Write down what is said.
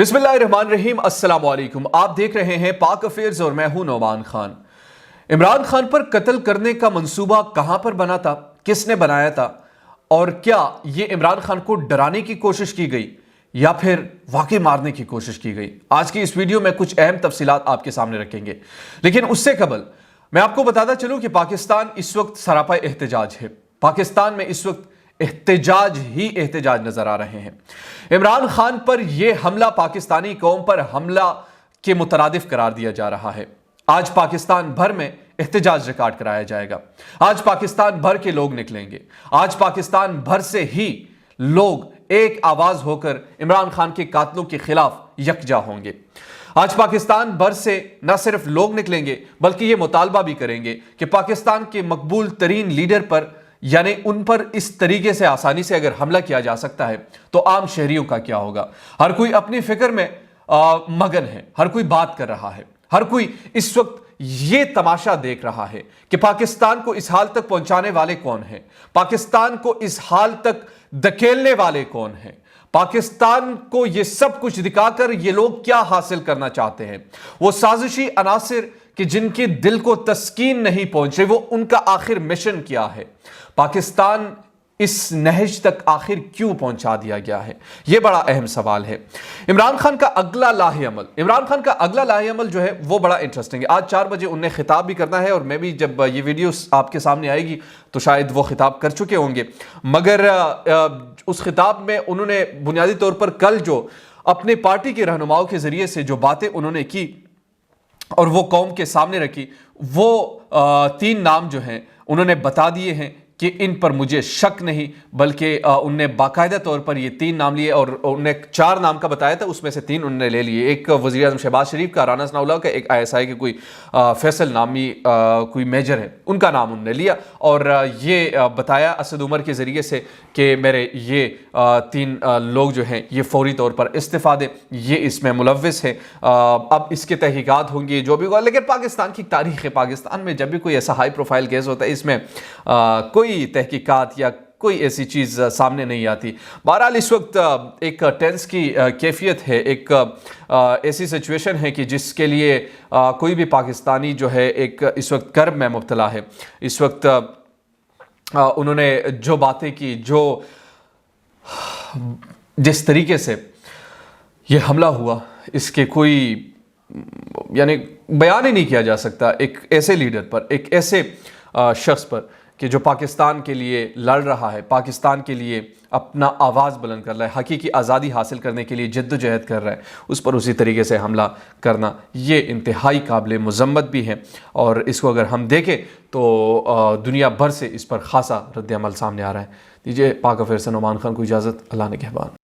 बिस्मिल्लाहिर्रहमानिर्रहीम, अस्सलाम वालेकुम। आप देख रहे हैं पाक अफेयर्स और मैं हूं नौमान खान। इमरान खान पर कत्ल करने का मंसूबा कहां पर बना था, किसने बनाया था और क्या यह इमरान खान को डराने की कोशिश की गई या फिर वाकई मारने की कोशिश की गई, आज की इस वीडियो में कुछ अहम तफसीलात आपके सामने रखेंगे। लेकिन उससे कबल मैं आपको बताता चलूं कि पाकिस्तान इस वक्त सरापा एहतजाज है। पाकिस्तान में इस वक्त एहतजाज ही एहतजाज नजर आ रहे हैं। इमरान खान पर यह हमला पाकिस्तानी कौम पर हमला के मुतरादिफ करार दिया जा रहा है। आज पाकिस्तान भर में एहतजाज रिकॉर्ड कराया जाएगा। आज पाकिस्तान भर के लोग निकलेंगे। आज पाकिस्तान भर से ही लोग एक आवाज होकर इमरान खान के कातलों के खिलाफ यकजा होंगे। आज पाकिस्तान भर से न सिर्फ लोग निकलेंगे बल्कि यह मुतालबा भी करेंगे कि पाकिस्तान के मकबूल तरीन लीडर पर, यानी उन पर इस तरीके से आसानी से अगर हमला किया जा सकता है तो आम शहरियों का क्या होगा। हर कोई अपनी फिक्र में मगन है, हर कोई बात कर रहा है, हर कोई इस वक्त ये तमाशा देख रहा है कि पाकिस्तान को इस हाल तक पहुंचाने वाले कौन हैं, पाकिस्तान को इस हाल तक धकेलने वाले कौन हैं, पाकिस्तान को यह सब कुछ दिखाकर ये लोग क्या हासिल करना चाहते हैं। वो साजिशी अनासिर कि जिनके दिल को तस्कीन नहीं पहुंचे, वो उनका आखिर मिशन क्या है, पाकिस्तान इस नहज तक आखिर क्यों पहुंचा दिया गया है, यह बड़ा अहम सवाल है। इमरान खान का अगला लाहे-अमल जो है वो बड़ा इंटरेस्टिंग है। आज 4 बजे उन्हें खिताब भी करना है और मैं भी जब ये वीडियो आपके सामने आएगी तो शायद वो खिताब कर चुके होंगे, मगर उस खिताब में उन्होंने बुनियादी तौर पर कल जो अपने पार्टी के रहनुमाओं के जरिए से जो बातें उन्होंने की और वो कौम के सामने रखी, वो 3 नाम जो हैं उन्होंने बता दिए हैं कि इन पर मुझे शक नहीं, बल्कि उनने बाकायदा तौर पर ये 3 नाम लिए और उनने 4 नाम का बताया था, उसमें से 3 उन्होंने ले लिए। एक वज़ीर आज़म शहबाज शरीफ का, राना सनाउल्लाह का, एक ISI के कोई फैसल नामी कोई मेजर है, उनका नाम उन्होंने लिया और ये बताया असद उमर के ज़रिए से कि मेरे ये 3 लोग जो हैं ये फौरी तौर पर इस्तीफ़ा दें, ये इसमें मुलव्विस है। अब इसके तहकीकात होंगी जो भी होगा, लेकिन पाकिस्तान की तारीख़ है, पाकिस्तान में जब भी कोई ऐसा हाई प्रोफाइल केस होता है इसमें कोई तहकीकात या कोई ऐसी चीज़ सामने नहीं आती। बहरहाल इस वक्त एक टेंस की कैफियत है, एक ऐसी सिचुएशन है कि जिसके लिए कोई भी पाकिस्तानी जो है एक इस वक्त कर्ब में मुब्तला है। इस वक्त उन्होंने जो बातें की, जो जिस तरीके से ये हमला हुआ, इसके कोई यानी बयान ही नहीं किया जा सकता एक ऐसे लीडर पर, एक ऐसे शख्स पर कि जो पाकिस्तान के लिए लड़ रहा है, पाकिस्तान के लिए अपना आवाज़ बुलंद कर रहा है, हकीकी आज़ादी हासिल करने के लिए जद्दोजहद कर रहा है, उस पर उसी तरीके से हमला करना ये इंतहाई काबिल मज़म्मत भी है। और इसको अगर हम देखें तो दुनिया भर से इस पर ख़ासा रद्द अमल सामने आ रहा है। दीजिए पाक अफेयर से नौमान खान को इजाज़त। अल्लाह ने कहबान।